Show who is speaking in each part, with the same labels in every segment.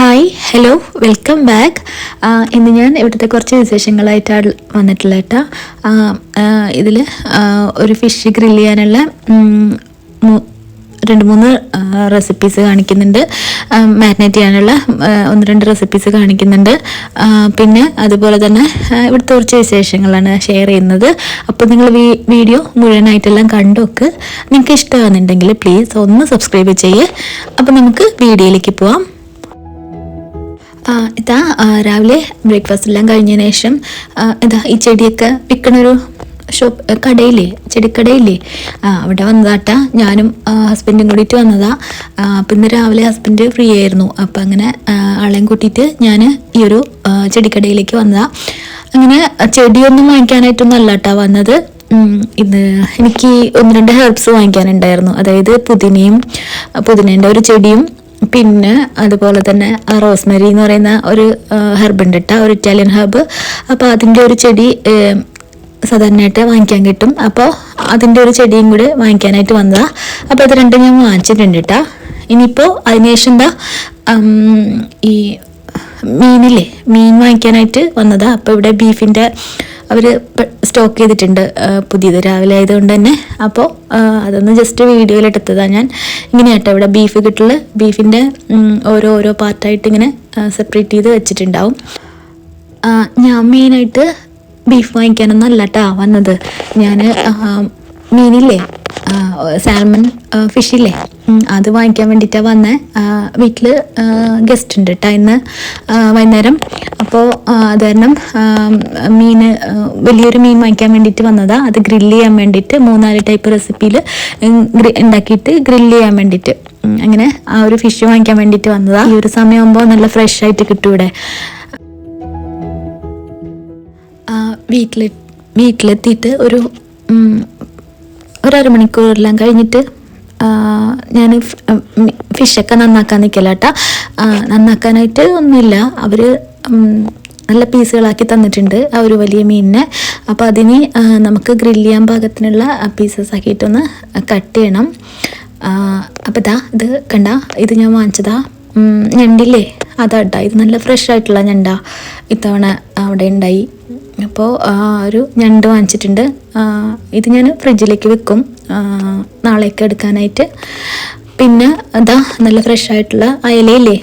Speaker 1: Hi hello welcome back. ഇന്ന് ഞാൻ ഇവിടുത്തെ കുറച്ച് വിശേഷങ്ങളായിട്ടാണ് വന്നിട്ടുള്ളത് കേട്ടോ. ഇതിൽ ഒരു ഫിഷ് ഗ്രില്ല് ചെയ്യാനുള്ള 2-3 റെസിപ്പീസ് കാണിക്കുന്നുണ്ട്. മാരിനേറ്റ് ചെയ്യാനുള്ള 1-2 റെസിപ്പീസ് കാണിക്കുന്നുണ്ട്. പിന്നെ അതുപോലെ തന്നെ ഇവിടുത്തെ കുറച്ച് വിശേഷങ്ങളാണ് ഷെയർ ചെയ്യുന്നത്. അപ്പോൾ നിങ്ങൾ വീഡിയോ മുഴുവനായിട്ടെല്ലാം കണ്ടോക്ക്. നിങ്ങൾക്ക് ഇഷ്ടമാകുന്നുണ്ടെങ്കിൽ പ്ലീസ് ഒന്ന് സബ്സ്ക്രൈബ് ചെയ്യേ. അപ്പോൾ നമുക്ക് വീഡിയോയിലേക്ക് പോവാം. ഇതാ രാവിലെ ബ്രേക്ക്ഫാസ്റ്റ് എല്ലാം കഴിഞ്ഞതിന് ശേഷം ഇതാ ഈ ചെടിയൊക്കെ വിൽക്കണൊരു കടയില്ലേ, ചെടിക്കടയില്ലേ, അവിടെ വന്നതാട്ടാ. ഞാനും ഹസ്ബൻഡും കൂടിയിട്ട് വന്നതാ. അപ്പം ഇന്ന് രാവിലെ ഹസ്ബൻഡ് ഫ്രീ ആയിരുന്നു. അപ്പം അങ്ങനെ ആളെയും കൂട്ടിയിട്ട് ഞാൻ ഈ ഒരു ചെടിക്കടയിലേക്ക് വന്നതാ. അങ്ങനെ ചെടിയൊന്നും വാങ്ങിക്കാനായിട്ടൊന്നും അല്ല കേട്ടോ വന്നത്. ഇത് എനിക്ക് 1-2 ഹെർബ്സ് വാങ്ങിക്കാനുണ്ടായിരുന്നു. അതായത് പുതിനേൻ്റെ ഒരു ചെടിയും, പിന്നെ അതുപോലെ തന്നെ റോസ്മെരി എന്ന് പറയുന്ന ഒരു ഹെർബ് ഉണ്ട് കേട്ടോ, ഒരു ഇറ്റാലിയൻ ഹെർബ്. അപ്പോൾ അതിൻ്റെ ഒരു ചെടി സാധാരണയായിട്ട് വാങ്ങിക്കാൻ കിട്ടും. അപ്പോൾ അതിൻ്റെ ഒരു ചെടിയും കൂടി വാങ്ങിക്കാനായിട്ട് വന്നതാണ്. അപ്പോൾ അത് രണ്ടും ഞാൻ വാങ്ങിച്ചിട്ടുണ്ട് കേട്ടോ. ഇനിയിപ്പോൾ അതിനുശേഷം എന്താ ഈ മീൻ വാങ്ങിക്കാനായിട്ട് വന്നതാണ്. അപ്പോൾ ഇവിടെ ബീഫിൻ്റെ അവർ സ്റ്റോക്ക് ചെയ്തിട്ടുണ്ട് പുതിയത്, രാവിലെ ആയതുകൊണ്ട് തന്നെ. അപ്പോൾ അതൊന്ന് ജസ്റ്റ് വീഡിയോയിൽ എടുത്തതാണ് ഞാൻ. ഇങ്ങനെയാട്ടോ ഇവിടെ ബീഫ് കിട്ടുള്ള ബീഫിൻ്റെ ഓരോ പാർട്ടായിട്ട് ഇങ്ങനെ സെപ്പറേറ്റ് ചെയ്ത് വെച്ചിട്ടുണ്ടാവും. ഞാൻ മെയിനായിട്ട് ബീഫ് വാങ്ങിക്കാനൊന്നും അല്ല കേട്ടോ വന്നത്. ഞാൻ മീനില്ലേ, സാൽമൺ ഫിഷില്ലേ, അത് വാങ്ങിക്കാൻ വേണ്ടിയിട്ടാണ് വന്നത്. വീട്ടിൽ ഗസ്റ്റ് ഉണ്ട് കേട്ടോ ഇന്ന് വൈകുന്നേരം. അപ്പോൾ അത് കാരണം വലിയൊരു മീൻ വാങ്ങിക്കാൻ വേണ്ടിയിട്ട് വന്നതാണ്. അത് ഗ്രില്ല് ചെയ്യാൻ വേണ്ടിയിട്ട് 3-4 ടൈപ്പ് റെസിപ്പിയിൽ ഉണ്ടാക്കിയിട്ട് ഗ്രില്ല് ചെയ്യാൻ വേണ്ടിയിട്ട് അങ്ങനെ ആ ഒരു ഫിഷ് വാങ്ങിക്കാൻ വേണ്ടിയിട്ട് വന്നതാണ്. ഈ ഒരു സമയമാകുമ്പോൾ നല്ല ഫ്രഷ് ആയിട്ട് കിട്ടും ഇവിടെ. വീട്ടിലെത്തിയിട്ട് ഒരു അരമണിക്കൂറെല്ലാം കഴിഞ്ഞിട്ട് ഞാൻ ഫിഷൊക്കെ നന്നാക്കാൻ നിൽക്കില്ല കേട്ടോ. നന്നാക്കാനായിട്ട് ഒന്നുമില്ല, അവർ നല്ല പീസുകളാക്കി തന്നിട്ടുണ്ട് ആ ഒരു വലിയ മീനിനെ. അപ്പോൾ അതിന് നമുക്ക് ഗ്രില്ല് ചെയ്യാൻ പാകത്തിനുള്ള പീസസ് ആക്കിയിട്ടൊന്ന് കട്ട് ചെയ്യണം. അപ്പോൾ ഇത് കണ്ട, ഇത് ഞാൻ വാങ്ങിച്ചതാ ഞണ്ടില്ലേ, അതാട്ടാ. ഇത് നല്ല ഫ്രഷ് ആയിട്ടുള്ള ഞണ്ടാ ഇത്തവണ അവിടെ ഉണ്ടായി. അപ്പോൾ ഒരു ഞണ്ട് വാങ്ങിച്ചിട്ടുണ്ട്. ഇത് ഞാൻ ഫ്രിഡ്ജിലേക്ക് വെക്കും നാളേക്ക് എടുക്കാനായിട്ട്. പിന്നെ അതാ നല്ല ഫ്രഷ് ആയിട്ടുള്ള അയലയില്ലേ,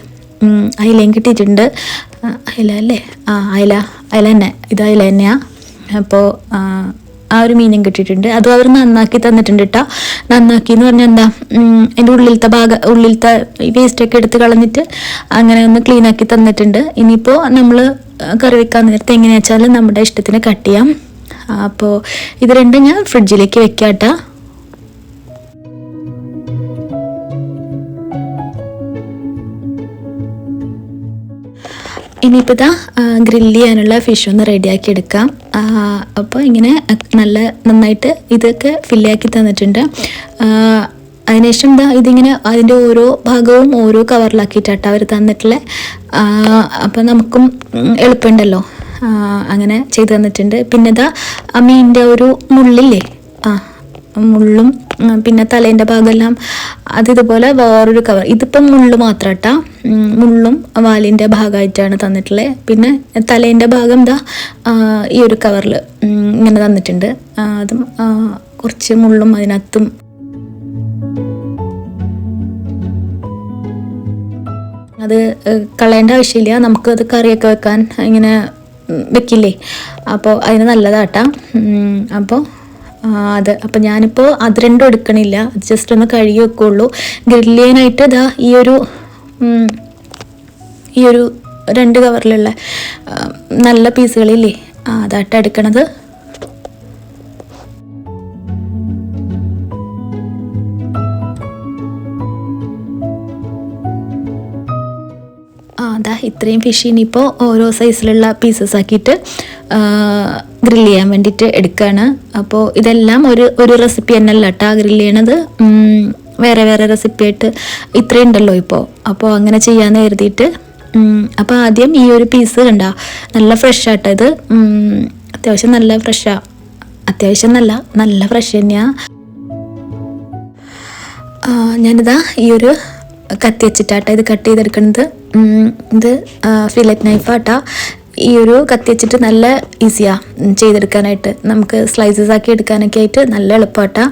Speaker 1: അയലയും കിട്ടിയിട്ടുണ്ട്. അയല അല്ലേ? അയല തന്നെ, ഇത് അയല തന്നെയാണ്. അപ്പോൾ ആ ഒരു മീനും കിട്ടിയിട്ടുണ്ട്. അതും അവർ നന്നാക്കി തന്നിട്ടുണ്ട് കേട്ടോ. നന്നാക്കി എന്ന് പറഞ്ഞാൽ എന്താ, അതിൻ്റെ ഉള്ളിലത്തെ വേസ്റ്റൊക്കെ എടുത്ത് കളഞ്ഞിട്ട് അങ്ങനെ ഒന്ന് ക്ലീൻ ആക്കി തന്നിട്ടുണ്ട്. ഇനിയിപ്പോൾ നമ്മൾ കറി വെക്കാൻ നേരത്തെ എങ്ങനെയാ വെച്ചാൽ നമ്മുടെ ഇഷ്ടത്തിന് കട്ട് ചെയ്യാം. അപ്പോൾ ഇത് രണ്ടും ഞാൻ ഫ്രിഡ്ജിലേക്ക് വെക്കാം കേട്ടോ. ഇനിയിപ്പോൾ ഇതാ ഗ്രില്ല് ചെയ്യാനുള്ള ഫിഷ് ഒന്ന് റെഡിയാക്കി എടുക്കാം. അപ്പോൾ ഇങ്ങനെ നന്നായിട്ട് ഇതൊക്കെ ഫില്ലാക്കി തന്നിട്ടുണ്ട്. അതിനുശേഷം ഇതിങ്ങനെ അതിൻ്റെ ഓരോ ഭാഗവും ഓരോ കവറിലാക്കിയിട്ടാട്ടോ അവർ തന്നിട്ടുള്ളത്. അപ്പോൾ നമുക്കും എളുപ്പമുണ്ടല്ലോ, അങ്ങനെ ചെയ്ത് തന്നിട്ടുണ്ട്. പിന്നെ ആ മീനിൻ്റെ ഒരു മുള്ളില്ലേ, മുള്ളും പിന്നെ തലേൻ്റെ ഭാഗമെല്ലാം അതിതുപോലെ വേറൊരു കവർ. ഇതിപ്പം മുള്ള് മാത്രം കേട്ടോ, മുള്ളും വാലിൻ്റെ ഭാഗമായിട്ടാണ് തന്നിട്ടുള്ളത്. പിന്നെ തലേൻ്റെ ഭാഗം ഈ ഒരു കവറിൽ ഇങ്ങനെ തന്നിട്ടുണ്ട്. അതും കുറച്ച് മുള്ളും അതിനകത്തും. അത് കളയേണ്ട ആവശ്യമില്ല, നമുക്കത് കറിയൊക്കെ വെക്കാൻ ഇങ്ങനെ വെക്കില്ലേ, അപ്പോൾ അതിന് നല്ലതാട്ടാ. അപ്പോൾ ഞാനിപ്പോൾ അത് രണ്ടും എടുക്കണില്ല, അത് ജസ്റ്റ് ഒന്ന് കഴുകി വെക്കുള്ളൂ. ഗ്രില്ല് ചെയ്യാനായിട്ട് ഈ ഒരു 2 കവറിലുള്ള നല്ല പീസുകളില്ലേ, അതാട്ടാ എടുക്കണത്. ഇത്രയും ഫിഷ് ഇനിയിപ്പോൾ ഓരോ സൈസിലുള്ള പീസസ് ആക്കിയിട്ട് ഗ്രില്ല് ചെയ്യാൻ വേണ്ടിയിട്ട് എടുക്കുകയാണ്. അപ്പോൾ ഇതെല്ലാം ഒരു റെസിപ്പി തന്നെയല്ല കേട്ടോ ഗ്രില്ല് ചെയ്യണത്, വേറെ റെസിപ്പി ആയിട്ട് ഇത്രയും ഉണ്ടല്ലോ ഇപ്പോൾ. അപ്പോൾ അങ്ങനെ ചെയ്യാമെന്ന് കരുതിയിട്ട്. അപ്പോൾ ആദ്യം ഈ ഒരു പീസ് കണ്ടോ, നല്ല ഫ്രഷ് ആട്ടോ ഇത്. അത്യാവശ്യം നല്ല ഫ്രഷാണ്, നല്ല ഫ്രഷ് തന്നെയാണ്. ഞാനിതാ ഈ ഒരു കത്തി വെച്ചിട്ടാട്ടോ ഇത് കട്ട് ചെയ്തെടുക്കുന്നത്. ഇത് ഫില്ലറ്റ് നൈഫാട്ടാ. ഈ ഒരു കത്തി വെച്ചിട്ട് നല്ല ഈസിയാണ് ചെയ്തെടുക്കാനായിട്ട്, നമുക്ക് സ്ലൈസസ് ആക്കി എടുക്കാനൊക്കെ ആയിട്ട് നല്ല എളുപ്പമാട്ടാ.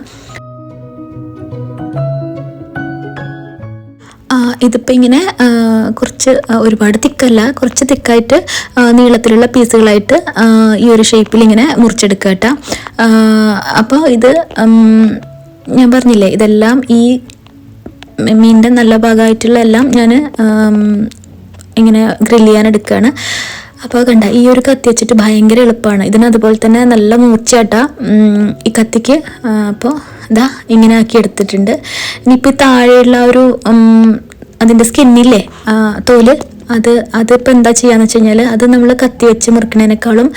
Speaker 1: ഇതിപ്പോൾ ഇങ്ങനെ കുറച്ച് ഒരുപാട് തിക്കല്ല, കുറച്ച് തിക്കായിട്ട് നീളത്തിലുള്ള പീസുകളായിട്ട് ഈ ഒരു ഷേപ്പിൽ ഇങ്ങനെ മുറിച്ചെടുക്കുക കേട്ടോ. അപ്പോൾ ഇത് ഞാൻ പറഞ്ഞില്ലേ, ഇതെല്ലാം ഈ മീനിൻ്റെ നല്ല ഭാഗമായിട്ടുള്ള എല്ലാം ഞാൻ ഇങ്ങനെ ഗ്രില്ല് ചെയ്യാൻ എടുക്കുകയാണ്. അപ്പോൾ കണ്ട, ഈ ഒരു കത്തി വെച്ചിട്ട് ഭയങ്കര എളുപ്പമാണ്. ഇതിനതുപോലെ തന്നെ നല്ല മൂർച്ചയാട്ടാ ഈ കത്തിക്ക്. അപ്പോൾ ഇതാ ഇങ്ങനെ ആക്കി എടുത്തിട്ടുണ്ട്. ഇനിയിപ്പോൾ താഴെയുള്ള ഒരു അതിൻ്റെ സ്കിന്നില്ലേ, തോല്, അതിപ്പോൾ എന്താ ചെയ്യാന്ന് വെച്ച് കഴിഞ്ഞാൽ, അത് നമ്മൾ കത്തി വെച്ച് മുറിക്കുന്നതിനേക്കാളും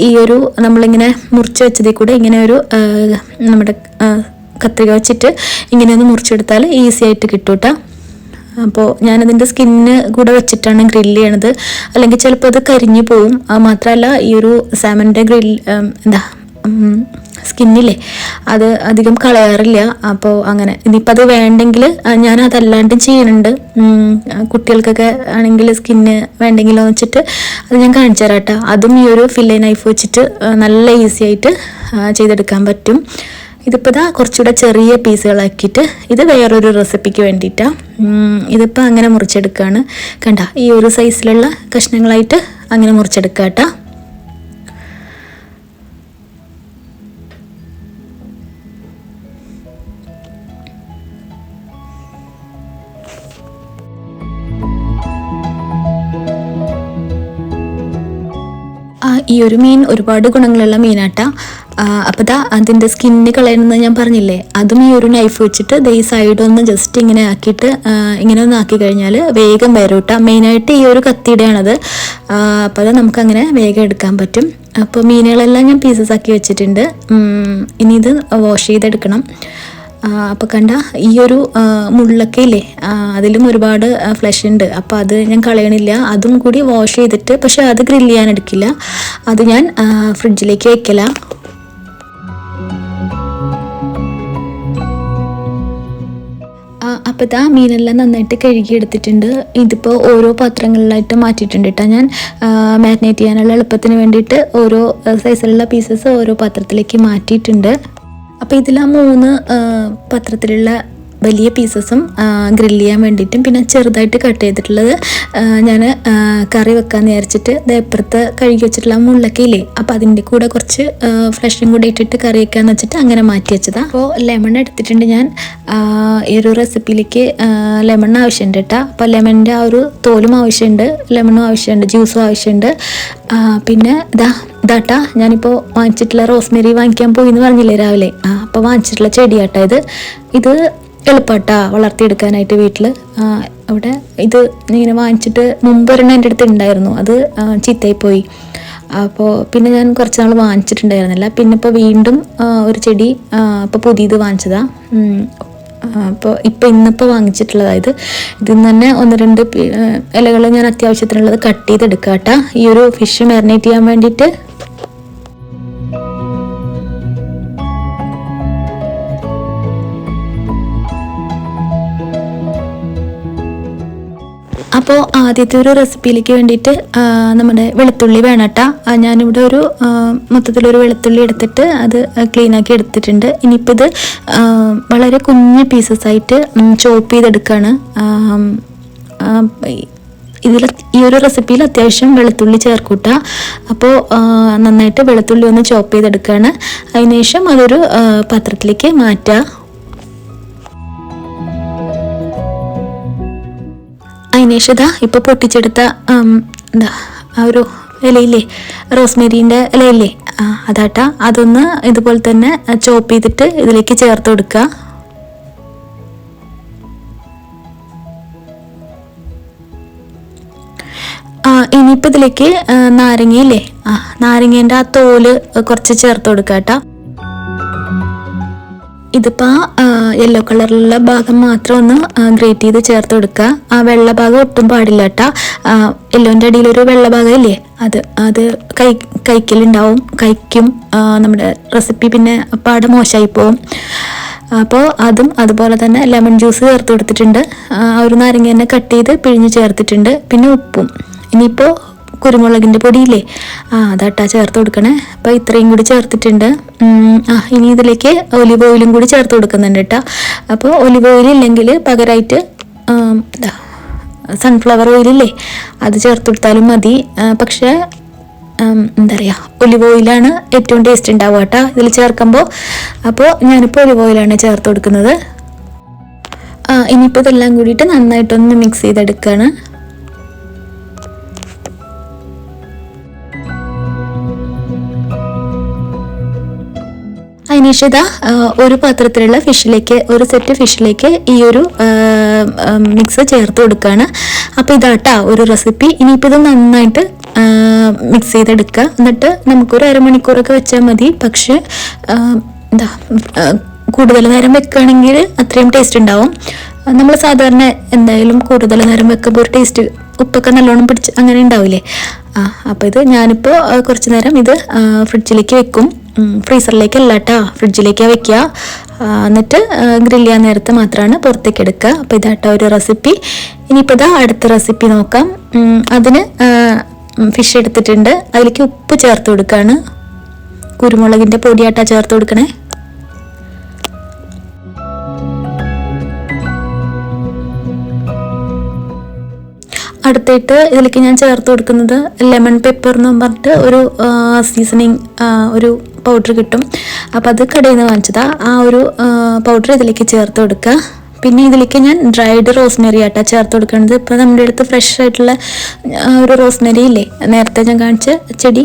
Speaker 1: ഈ ഒരു നമ്മളിങ്ങനെ മുറിച്ച് വെച്ചതിൽ കൂടെ ഇങ്ങനെ ഒരു നമ്മുടെ കത്രിക വെച്ചിട്ട് ഇങ്ങനെ ഒന്ന് മുറിച്ചെടുത്താൽ ഈസി ആയിട്ട് കിട്ടും കേട്ടോ. അപ്പോൾ ഞാനതിൻ്റെ സ്കിന്ന് കൂടെ വെച്ചിട്ടാണ് ഗ്രില്ല് ചെയ്യണത്, അല്ലെങ്കിൽ ചിലപ്പോൾ അത് കരിഞ്ഞു പോവും. മാത്രമല്ല ഈ ഒരു സാമൻ്റെ സ്കിന്നില്ലേ, അത് അധികം കളയാറില്ല. അപ്പോൾ അങ്ങനെ ഇനിയിപ്പോൾ അത് വേണ്ടെങ്കിൽ ഞാൻ അതല്ലാണ്ടും ചെയ്യുന്നുണ്ട്. കുട്ടികൾക്കൊക്കെ ആണെങ്കിൽ സ്കിന്ന് വേണ്ടെങ്കിലോ എന്ന് വെച്ചിട്ട് അത് ഞാൻ കാണിച്ചു തരാം കേട്ടോ. അതും ഈ ഒരു ഫില്ലേ നൈഫ് വെച്ചിട്ട് നല്ല ഈസി ആയിട്ട് ചെയ്തെടുക്കാൻ പറ്റും. ഇതിപ്പോൾ ഇതാ കുറച്ചുകൂടെ ചെറിയ പീസുകളാക്കിയിട്ട് ഇത് വേറൊരു റെസിപ്പിക്ക് വേണ്ടിയിട്ടാണ്. ഇതിപ്പോൾ അങ്ങനെ മുറിച്ചെടുക്കുകയാണ്. കണ്ട, ഈ ഒരു സൈസിലുള്ള കഷ്ണങ്ങളായിട്ട് അങ്ങനെ മുറിച്ചെടുക്കുക കേട്ടോ. ഈ ഒരു മീൻ ഒരുപാട് ഗുണങ്ങളുള്ള മീനാട്ടാ. അപ്പോൾ അതിൻ്റെ സ്കിന്ന് കളയണമെന്ന് ഞാൻ പറഞ്ഞില്ലേ, അതും ഈ ഒരു നൈഫ് വെച്ചിട്ട് ഈ സൈഡൊന്ന് ജസ്റ്റ് ഇങ്ങനെ ആക്കിയിട്ട് ഇങ്ങനെ ഒന്ന് ആക്കി കഴിഞ്ഞാൽ വേഗം വരും കേട്ടോ. മെയിനായിട്ട് ഈ ഒരു കത്തിയുടെയാണത്. അപ്പോൾ അത് നമുക്കങ്ങനെ വേഗം എടുക്കാൻ പറ്റും. അപ്പോൾ മീനുകളെല്ലാം ഞാൻ പീസസ് ആക്കി വെച്ചിട്ടുണ്ട്. ഇനി ഇത് വാഷ് ചെയ്തെടുക്കണം. അപ്പോൾ കണ്ട, ഈ ഒരു മുള്ളൊക്കെ ഇല്ലേ, അതിലും ഒരുപാട് ഫ്ലഷ് ഉണ്ട്. അപ്പോൾ അത് ഞാൻ കളയണില്ല, അതും കൂടി വാഷ് ചെയ്തിട്ട്, പക്ഷെ അത് ഗ്രില്ല് ചെയ്യാൻ എടുക്കില്ല, അത് ഞാൻ ഫ്രിഡ്ജിലേക്ക് വെക്കല. അപ്പോൾ ഇതാ മീനെല്ലാം നന്നായിട്ട് കഴുകി എടുത്തിട്ടുണ്ട്. ഇതിപ്പോൾ ഓരോ പാത്രങ്ങളിലായിട്ട് മാറ്റിയിട്ടുണ്ട് കേട്ടോ. ഞാൻ മാരിനേറ്റ് ചെയ്യാനുള്ള എളുപ്പത്തിന് വേണ്ടിയിട്ട് ഓരോ സൈസിലുള്ള പീസസ് ഓരോ പാത്രത്തിലേക്ക് മാറ്റിയിട്ടുണ്ട്. അപ്പോൾ ഇതിൽ 3 പാത്രത്തിലുള്ള വലിയ പീസസും ഗ്രില്ല് ചെയ്യാൻ വേണ്ടിയിട്ടും പിന്നെ ചെറുതായിട്ട് കട്ട് ചെയ്തിട്ടുള്ളത് ഞാൻ കറി വെക്കാമെന്ന് വിചാരിച്ചിട്ട് ഇപ്പുറത്ത് കഴുകി വെച്ചിട്ടുള്ള മുള്ളൊക്കെ ഇല്ലേ, അപ്പോൾ അതിൻ്റെ കൂടെ കുറച്ച് ഫ്ലഷും കൂടെ ഇട്ടിട്ട് കറി വെക്കാമെന്ന് വെച്ചിട്ട് അങ്ങനെ മാറ്റി വെച്ചതാണ്. അപ്പോൾ ലെമൺ എടുത്തിട്ടുണ്ട് ഞാൻ. ഈ ഒരു റെസിപ്പിയിലേക്ക് ലെമൺ ആവശ്യമുണ്ട് കേട്ടോ. അപ്പോൾ ലെമണിൻ്റെ ആ ഒരു തോലും ആവശ്യമുണ്ട്, ലെമണും ആവശ്യമുണ്ട്, ജ്യൂസും ആവശ്യമുണ്ട്. പിന്നെ ഇതാട്ടാ ഞാനിപ്പോൾ വാങ്ങിച്ചിട്ടുള്ള റോസ്മെരി വാങ്ങിക്കാൻ പോയി എന്ന് പറഞ്ഞില്ലേ രാവിലെ, അപ്പോൾ വാങ്ങിച്ചിട്ടുള്ള ചെടിയാട്ടാ ഇത് എളുപ്പമാട്ടാ വളർത്തിയെടുക്കാനായിട്ട് വീട്ടിൽ. അവിടെ ഇത് ഇങ്ങനെ വാങ്ങിച്ചിട്ട് മുമ്പൊരെണ്ണം എൻ്റെ അടുത്ത് ഉണ്ടായിരുന്നു, അത് ചീത്തയായിപ്പോയി. അപ്പോൾ പിന്നെ ഞാൻ കുറച്ച് നാൾ വാങ്ങിച്ചിട്ടുണ്ടായിരുന്നില്ല. പിന്നെ ഇപ്പോൾ വീണ്ടും ഒരു ചെടി ഇപ്പോൾ പുതിയത് വാങ്ങിച്ചതാണ്. അപ്പോൾ ഇന്നിപ്പോൾ വാങ്ങിച്ചിട്ടുള്ളതായത് ഇതിൽ നിന്ന് തന്നെ 1-2 ഇലകൾ ഞാൻ അത്യാവശ്യത്തിനുള്ളത് കട്ട് ചെയ്തെടുക്കാം കേട്ടോ, ഈ ഒരു ഫിഷ് മാരിനേറ്റ് ചെയ്യാൻ വേണ്ടിയിട്ട്. അപ്പോൾ ആദ്യത്തെ ഒരു റെസിപ്പിയിലേക്ക് വേണ്ടിയിട്ട് നമ്മുടെ വെളുത്തുള്ളി വേണം കേട്ടോ. ഞാനിവിടെ ഒരു മൊത്തത്തിലൊരു വെളുത്തുള്ളി എടുത്തിട്ട് അത് ക്ലീനാക്കി എടുത്തിട്ടുണ്ട്. ഇനിയിപ്പോൾ ഇത് വളരെ കുഞ്ഞ് പീസസായിട്ട് ചോപ്പ് ചെയ്തെടുക്കുകയാണ്. ഇതിൽ ഈ ഒരു റെസിപ്പിയിൽ അത്യാവശ്യം വെളുത്തുള്ളി ചേർക്കൂട്ട. അപ്പോൾ നന്നായിട്ട് വെളുത്തുള്ളി ഒന്ന് ചോപ്പ് ചെയ്തെടുക്കുകയാണ്. അതിനുശേഷം അതൊരു പാത്രത്തിലേക്ക് മാറ്റുക. അതിനുശേഷം ഇപ്പോൾ പൊട്ടിച്ചെടുത്ത ആ ഒരു ഇലയില്ലേ, റോസ്മെരീൻ്റെ ഇലയില്ലേ, അതാട്ടാ, അതൊന്ന് ഇതുപോലെ തന്നെ ചോപ്പ് ചെയ്തിട്ട് ഇതിലേക്ക് ചേർത്ത് കൊടുക്കുക. ഇനിയിപ്പോൾ ഇതിലേക്ക് നാരങ്ങയില്ലേ, നാരങ്ങേൻ്റെ ആ തോല് കുറച്ച് ചേർത്ത് കൊടുക്കുക കേട്ടോ. ഇതിപ്പോൾ യെല്ലോ കളറിലുള്ള ഭാഗം മാത്രം ഒന്ന് ഗ്രേറ്റ് ചെയ്ത് ചേർത്ത് കൊടുക്കുക. ആ വെള്ള ഭാഗം ഒട്ടും പാടില്ല കേട്ടോ. യെല്ലോൻ്റെ അടിയിലൊരു വെള്ള ഭാഗം ഇല്ലേ, അത് കഴിക്കലുണ്ടാവും, കഴിക്കും. നമ്മുടെ റെസിപ്പി പിന്നെ പാടെ മോശമായി പോവും. അപ്പോൾ അതും അതുപോലെ തന്നെ ലെമൺ ജ്യൂസ് ചേർത്ത് കൊടുത്തിട്ടുണ്ട്. ഒരു നാരങ്ങ തന്നെ കട്ട് ചെയ്ത് പിഴിഞ്ഞ് ചേർത്തിട്ടുണ്ട്. പിന്നെ ഉപ്പും. ഇനിയിപ്പോൾ കുരുമുളകിൻ്റെ പൊടിയില്ലേ, അതാട്ടാ ചേർത്ത് കൊടുക്കണേ. അപ്പോൾ ഇത്രയും കൂടി ചേർത്തിട്ടുണ്ട്. ഇനി ഇതിലേക്ക് ഒലിവ് ഓയിലും കൂടി ചേർത്ത് കൊടുക്കുന്നുണ്ട് കേട്ടോ. അപ്പോൾ ഒലിവ് ഓയിൽ ഇല്ലെങ്കിൽ പകരമായിട്ട് സൺഫ്ലവർ ഓയിലില്ലേ, അത് ചേർത്ത് കൊടുത്താലും മതി. പക്ഷേ എന്താ പറയുക, ഒലിവ് ഓയിലാണ് ഏറ്റവും ടേസ്റ്റ് ഉണ്ടാവുക കേട്ടോ ഇതിൽ ചേർക്കുമ്പോൾ. അപ്പോൾ ഞാനിപ്പോൾ ഒലിവ് ഓയിലാണ് ചേർത്ത് കൊടുക്കുന്നത്. ഇനിയിപ്പോൾ ഇതെല്ലാം കൂടിയിട്ട് നന്നായിട്ടൊന്ന് മിക്സ് ചെയ്തെടുക്കുകയാണ്. അതിനുശേഷം ഇതാ ഒരു പാത്രത്തിലുള്ള ഫിഷിലേക്ക്, ഒരു സെറ്റ് ഫിഷിലേക്ക് ഈ ഒരു മിക്സ് ചേർത്ത് കൊടുക്കുകയാണ്. അപ്പോൾ ഇതാട്ടാ ഒരു റെസിപ്പി. ഇനിയിപ്പോൾ ഇത് നന്നായിട്ട് മിക്സ് ചെയ്തെടുക്കുക. എന്നിട്ട് നമുക്കൊരു അരമണിക്കൂറൊക്കെ വെച്ചാൽ മതി. പക്ഷെ എന്താ കൂടുതൽ നേരം വെക്കുകയാണെങ്കിൽ അത്രയും ടേസ്റ്റ് ഉണ്ടാവും. നമ്മൾ സാധാരണ എന്തായാലും കൂടുതൽ നേരം വെക്കുമ്പോൾ ഒരു ടേസ്റ്റ്, ഉപ്പൊക്കെ നല്ലോണം പിടിച്ച് അങ്ങനെ ഉണ്ടാവില്ലേ. അപ്പോൾ ഇത് ഞാനിപ്പോൾ കുറച്ച് നേരം ഇത് ഫ്രിഡ്ജിലേക്ക് വെക്കും. ഫ്രീസറിലേക്കല്ല കേട്ടോ, ഫ്രിഡ്ജിലേക്കാണ് വെക്കുക. എന്നിട്ട് ഗ്രില്ല് ചെയ്യാൻ നേരത്ത് മാത്രമാണ് പുറത്തേക്ക് എടുക്കുക. അപ്പോൾ ഇതാട്ടോ ഒരു റെസിപ്പി. ഇനിയിപ്പോൾ ഇതാ അടുത്ത റെസിപ്പി നോക്കാം. അതിന് ഫിഷ് എടുത്തിട്ടുണ്ട്. അതിലേക്ക് ഉപ്പ് ചേർത്ത് കൊടുക്കുകയാണ്. കുരുമുളകിൻ്റെ പൊടിയാട്ടാ ചേർത്ത് കൊടുക്കണേ. അടുത്തായിട്ട് ഇതിലേക്ക് ഞാൻ ചേർത്ത് കൊടുക്കുന്നത് ലെമൺ പെപ്പർ എന്ന് പറഞ്ഞിട്ട് ഒരു സീസണിങ് ഒരു പൗഡർ കിട്ടും. അപ്പോൾ അത് കടയിൽ നിന്ന് വാങ്ങിച്ചതാ. ആ ഒരു പൗഡർ ഇതിലേക്ക് ചേർത്ത് കൊടുക്കുക. പിന്നെ ഇതിലേക്ക് ഞാൻ ഡ്രൈഡ് റോസ്മെറി ആട്ടാ ചേർത്ത് കൊടുക്കുന്നത്. ഇപ്പോൾ നമ്മുടെ അടുത്ത് ഫ്രഷ് ആയിട്ടുള്ള ഒരു റോസ്മെറി ഇല്ലേ, നേരത്തെ ഞാൻ കാണിച്ച ചെടി,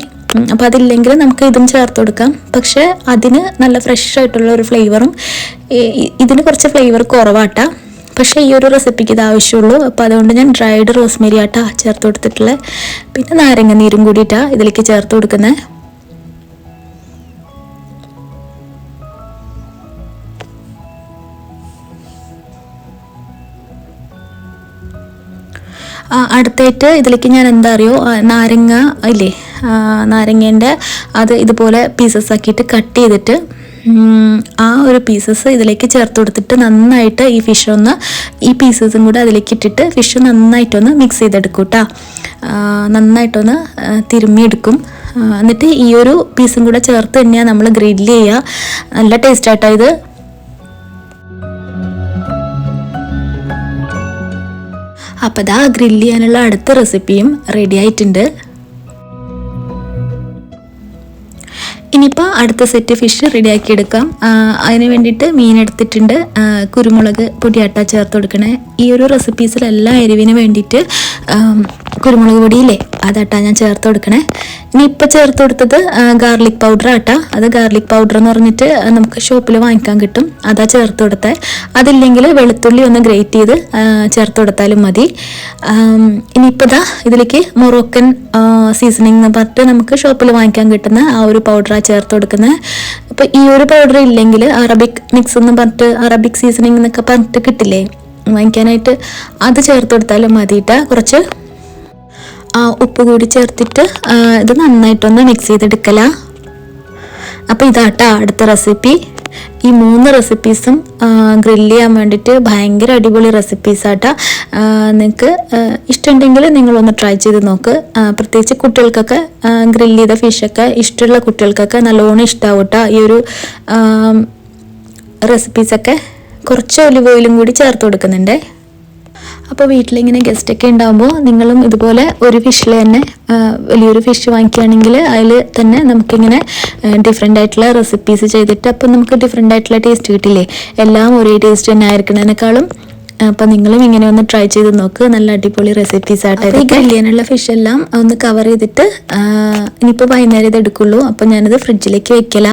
Speaker 1: അപ്പോൾ അതില്ലെങ്കിൽ നമുക്ക് ഇതും ചേർത്ത് കൊടുക്കാം. പക്ഷേ അതിന് നല്ല ഫ്രഷ് ആയിട്ടുള്ള ഒരു ഫ്ലേവറും ഇതിന് കുറച്ച് ഫ്ലേവർ കുറവാട്ടാ. പക്ഷേ ഈ ഒരു റെസിപ്പിക്ക് ഇത് ആവശ്യമുള്ളൂ. അപ്പോൾ അതുകൊണ്ട് ഞാൻ ഡ്രൈഡ് റോസ്മെരി ആട്ടാ ചേർത്ത് കൊടുത്തിട്ടുള്ളത്. പിന്നെ നാരങ്ങ നീരും കൂടിയിട്ടാ ഇതിലേക്ക് ചേർത്ത് കൊടുക്കുന്നത്. അടുത്തായിട്ട് ഇതിലേക്ക് ഞാൻ എന്താ അറിയോ, നാരങ്ങ ഇല്ലേ, നാരങ്ങേൻ്റെ അത് ഇതുപോലെ പീസസ് ആക്കിയിട്ട് കട്ട് ചെയ്തിട്ട് ആ ഒരു പീസസ് ഇതിലേക്ക് ചേർത്ത് കൊടുത്തിട്ട് നന്നായിട്ട് ഈ ഫിഷ് ഒന്ന്, ഈ പീസസും കൂടെ അതിലേക്ക് ഇട്ടിട്ട് ഫിഷ് നന്നായിട്ടൊന്ന് മിക്സ് ചെയ്തെടുക്കും കേട്ടോ. നന്നായിട്ടൊന്ന് തിരുമ്മിയെടുക്കും. എന്നിട്ട് ഈ ഒരു പീസും കൂടെ ചേർത്ത് തന്നെയാണ് നമ്മൾ ഗ്രില്ല് ചെയ്യുക. നല്ല ടേസ്റ്റ് ആയിട്ടോ ഇത്. അപ്പോൾ ഇതാ ഗ്രില്ല് ചെയ്യാനുള്ള അടുത്ത റെസിപ്പിയും റെഡി ആയിട്ടുണ്ട്. ഇനിയിപ്പോൾ അടുത്ത സെറ്റ് ഫിഷ് റെഡിയാക്കി എടുക്കാം. അതിന് വേണ്ടിയിട്ട് മീൻ എടുത്തിട്ടുണ്ട്. കുരുമുളക് പൊടിയാട്ടാ ചേർത്ത് കൊടുക്കണേ. ഈ ഒരു റെസിപ്പീസിലെല്ലാം എരിവിന് വേണ്ടിയിട്ട് കുരുമുളക് പൊടിയില്ലേ, അതാട്ടാ ഞാൻ ചേർത്ത് കൊടുക്കണേ. ഇനിയിപ്പോൾ ചേർത്ത് കൊടുത്തത് ഗാർലിക് പൗഡർ ആട്ടാ. അത് ഗാർലിക് പൗഡർ എന്ന് പറഞ്ഞിട്ട് നമുക്ക് ഷോപ്പിൽ വാങ്ങിക്കാൻ കിട്ടും. അതാ ചേർത്ത് കൊടുത്തത്. അതില്ലെങ്കിൽ വെളുത്തുള്ളി ഒന്ന് ഗ്രേറ്റ് ചെയ്ത് ചേർത്ത് കൊടുത്താലും മതി. ഇനിയിപ്പോൾ ഇതാ ഇതിലേക്ക് മൊറോക്കൻ സീസണിങ് എന്ന് പറഞ്ഞിട്ട് നമുക്ക് ഷോപ്പിൽ വാങ്ങിക്കാൻ കിട്ടുന്ന ആ ഒരു പൗഡറാണ് ചേർത്ത് കൊടുക്കുന്നത്. അപ്പോൾ ഈ ഒരു പൗഡർ ഇല്ലെങ്കിൽ അറബിക് മിക്സ് എന്ന് പറഞ്ഞിട്ട്, അറബിക് സീസണിങ് എന്നൊക്കെ പറഞ്ഞിട്ട് കിട്ടില്ലേ വാങ്ങിക്കാനായിട്ട്, അത് ചേർത്ത് കൊടുത്താലും മതിയിട്ടാ. കുറച്ച് ഉപ്പ് കൂടി ചേർത്തിട്ട് ഇത് നന്നായിട്ടൊന്ന് മിക്സ് ചെയ്തെടുക്കല. അപ്പോൾ ഇതാട്ടാ അടുത്ത റെസിപ്പി. ഈ 3 റെസിപ്പീസും ഗ്രില്ല് ചെയ്യാൻ വേണ്ടിയിട്ട് ഭയങ്കര അടിപൊളി റെസിപ്പീസാട്ടാ. നിങ്ങൾക്ക് ഇഷ്ടമുണ്ടെങ്കിൽ നിങ്ങളൊന്ന് ട്രൈ ചെയ്ത് നോക്ക്. പ്രത്യേകിച്ച് കുട്ടികൾക്കൊക്കെ ഗ്രില്ല് ചെയ്ത ഫിഷൊക്കെ ഇഷ്ടമുള്ള കുട്ടികൾക്കൊക്കെ നല്ലോണം ഇഷ്ടമാവും കേട്ടോ ഈ ഒരു റെസിപ്പീസൊക്കെ. കുറച്ച് ഒലിവ് ഓയിലും കൂടി ചേർത്ത് കൊടുക്കുന്നുണ്ട്. അപ്പോൾ വീട്ടിലിങ്ങനെ ഗസ്റ്റൊക്കെ ഉണ്ടാകുമ്പോൾ നിങ്ങളും ഇതുപോലെ ഒരു ഫിഷിൽ തന്നെ വലിയൊരു ഫിഷ് വാങ്ങിക്കുകയാണെങ്കിൽ അതിൽ തന്നെ നമുക്കിങ്ങനെ ഡിഫറെൻ്റ് ആയിട്ടുള്ള റെസിപ്പീസ് ചെയ്തിട്ട് അപ്പോൾ നമുക്ക് ഡിഫറെൻ്റ് ആയിട്ടുള്ള ടേസ്റ്റ് കിട്ടില്ലേ. എല്ലാം ഒരേ ടേസ്റ്റ് തന്നെ ആയിരിക്കണതിനേക്കാളും അപ്പം നിങ്ങളും ഇങ്ങനെ ഒന്ന് ട്രൈ ചെയ്ത് നോക്ക്. നല്ല അടിപൊളി റെസിപ്പീസ് ആയിട്ട്. ഈ കല്യാണമുള്ള ഫിഷ് എല്ലാം ഒന്ന് കവർ ചെയ്തിട്ട് ഇനിയിപ്പോൾ വൈകുന്നേരം ഇത് എടുക്കുള്ളൂ. അപ്പോൾ ഞാനിത് ഫ്രിഡ്ജിലേക്ക് വെക്കല.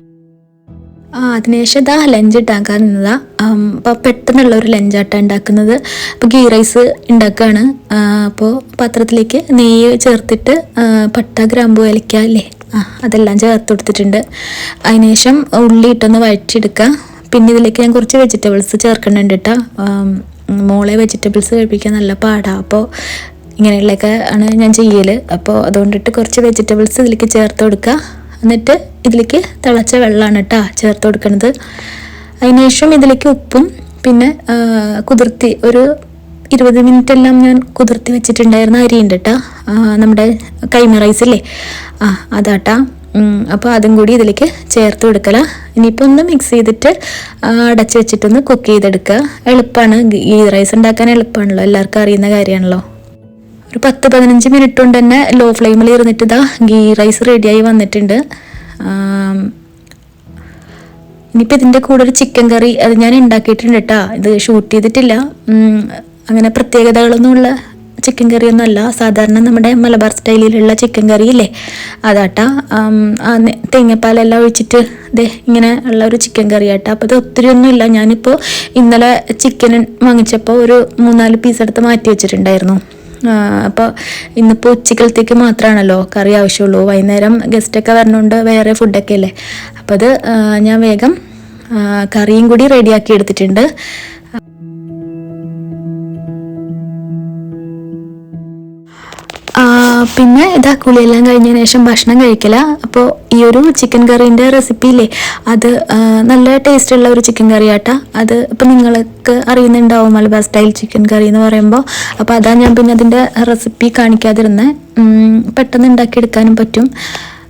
Speaker 1: അതിനുശേഷം ഇതാ ലഞ്ച് ഉണ്ടാക്കാൻ നിന്നതാ. അപ്പോൾ പെട്ടെന്നുള്ള ഒരു ലഞ്ചാട്ടാണ് ഉണ്ടാക്കുന്നത്. അപ്പോൾ ഗീ റൈസ് ഉണ്ടാക്കുകയാണ്. അപ്പോൾ പാത്രത്തിലേക്ക് നെയ്യ് ചേർത്തിട്ട് പട്ട ഗ്രാമ്പു ഏലക്ക അല്ലേ, അതെല്ലാം ചേർത്ത് കൊടുത്തിട്ടുണ്ട്. അതിനുശേഷം ഉള്ളി ഇട്ടൊന്ന് വഴറ്റിയെടുക്കുക. പിന്നെ ഇതിലേക്ക് ഞാൻ കുറച്ച് വെജിറ്റബിൾസ് ചേർക്കുന്നുണ്ട് കേട്ടോ. മോളെ വെജിറ്റബിൾസ് കഴിപ്പിക്കാൻ നല്ല പാടാണ്. അപ്പോൾ ഇങ്ങനെയുള്ളതൊക്കെ ആണ് ഞാൻ ചെയ്യൽ. അപ്പോൾ അതുകൊണ്ടിട്ട് കുറച്ച് വെജിറ്റബിൾസ് ഇതിലേക്ക് ചേർത്ത് കൊടുക്കുക. എന്നിട്ട് ഇതിലേക്ക് തിളച്ച വെള്ളമാണ് കേട്ടോ ചേർത്ത് കൊടുക്കുന്നത്. അതിനുശേഷം ഇതിലേക്ക് ഉപ്പും പിന്നെ കുതിർത്തി ഒരു 20 മിനിറ്റ് എല്ലാം ഞാൻ കുതിർത്തി വെച്ചിട്ടുണ്ടായിരുന്ന അരിയുണ്ട് കേട്ടോ, നമ്മുടെ കൈമ റൈസ് ഇല്ലേ, അതാട്ടാ. അപ്പോൾ അതും കൂടി ഇതിലേക്ക് ചേർത്ത് കൊടുക്കല. ഇനിയിപ്പോൾ ഒന്ന് മിക്സ് ചെയ്തിട്ട് അടച്ച് വെച്ചിട്ടൊന്ന് കുക്ക് ചെയ്തെടുക്കുക. എളുപ്പമാണ്, ഗീ റൈസ് ഉണ്ടാക്കാൻ എളുപ്പമാണല്ലോ, എല്ലാവർക്കും അറിയുന്ന കാര്യമാണല്ലോ. ഒരു 10-15 മിനിറ്റ് കൊണ്ട് തന്നെ ലോ ഫ്ലെയിമിൽ ഇരുന്നിട്ട് ഇതാ ഗീ റൈസ് റെഡിയായി വന്നിട്ടുണ്ട്. ഇനിയിപ്പോൾ ഇതിൻ്റെ കൂടെ ഒരു ചിക്കൻ കറി അത് ഞാൻ ഉണ്ടാക്കിയിട്ടുണ്ട് കേട്ടോ. ഇത് ഷൂട്ട് ചെയ്തിട്ടില്ല, അങ്ങനെ പ്രത്യേകതകളൊന്നുമുള്ള ചിക്കൻ കറിയൊന്നും അല്ല, സാധാരണ നമ്മുടെ മലബാർ സ്റ്റൈലിലുള്ള ചിക്കൻ കറി ഇല്ലേ, അതാട്ടാ. തേങ്ങാപ്പാലെല്ലാം ഒഴിച്ചിട്ട് ഇങ്ങനെ ഉള്ള ഒരു ചിക്കൻ കറി ആട്ടാ. അപ്പോൾ ഇത് ഒത്തിരി ഒന്നുമില്ല. ഞാനിപ്പോൾ ഇന്നലെ ചിക്കൻ വാങ്ങിച്ചപ്പോൾ ഒരു 3-4 പീസ് എടുത്ത് മാറ്റി വെച്ചിട്ടുണ്ടായിരുന്നു. അപ്പോൾ ഇന്നിപ്പോൾ ഉച്ചക്കലത്തേക്ക് മാത്രമാണല്ലോ കറി ആവശ്യമുള്ളൂ. വൈകുന്നേരം ഗസ്റ്റൊക്കെ വരണോണ്ട് വേറെ ഫുഡൊക്കെ അല്ലേ. അപ്പോൾ അത് ഞാൻ വേഗം കറിയും കൂടി റെഡിയാക്കി എടുത്തിട്ടുണ്ട്. പിന്നെ ഇതാ കുളിയെല്ലാം കഴിഞ്ഞതിന് ശേഷം ഭക്ഷണം കഴിക്കല. അപ്പോൾ ഈ ഒരു ചിക്കൻ കറീൻ്റെ റെസിപ്പിയില്ലേ, അത് നല്ല ടേസ്റ്റുള്ള ഒരു ചിക്കൻ കറി ആട്ടാ. അത് ഇപ്പം നിങ്ങൾക്ക് അറിയുന്നുണ്ടാവും മലബാർ സ്റ്റൈൽ ചിക്കൻ കറി എന്ന് പറയുമ്പോൾ. അപ്പോൾ അതാ ഞാൻ പിന്നെ അതിൻ്റെ റെസിപ്പി കാണിക്കാതിരുന്നത്, പെട്ടെന്ന് ഉണ്ടാക്കിയെടുക്കാനും പറ്റും.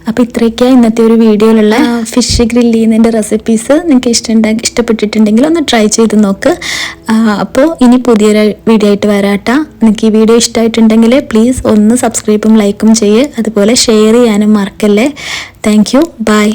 Speaker 1: അപ്പോൾ ഇത്രയൊക്കെ ഇന്നത്തെ ഒരു വീഡിയോയിലുള്ള ഫിഷ് ഗ്രില്ല് ചെയ്യുന്നതിൻ്റെ റെസിപ്പീസ്. നിങ്ങൾക്ക് ഇഷ്ടപ്പെട്ടിട്ടുണ്ടെങ്കിൽ ഒന്ന് ട്രൈ ചെയ്ത് നോക്ക്. അപ്പോൾ ഇനി പുതിയൊരു വീഡിയോ ആയിട്ട് വരാട്ടാ. നിങ്ങൾക്ക് ഈ വീഡിയോ ഇഷ്ടമായിട്ടുണ്ടെങ്കിൽ പ്ലീസ് ഒന്ന് സബ്സ്ക്രൈബും ലൈക്കും ചെയ്യുക, അതുപോലെ ഷെയർ ചെയ്യാനും മറക്കല്ലേ. Thank you, by.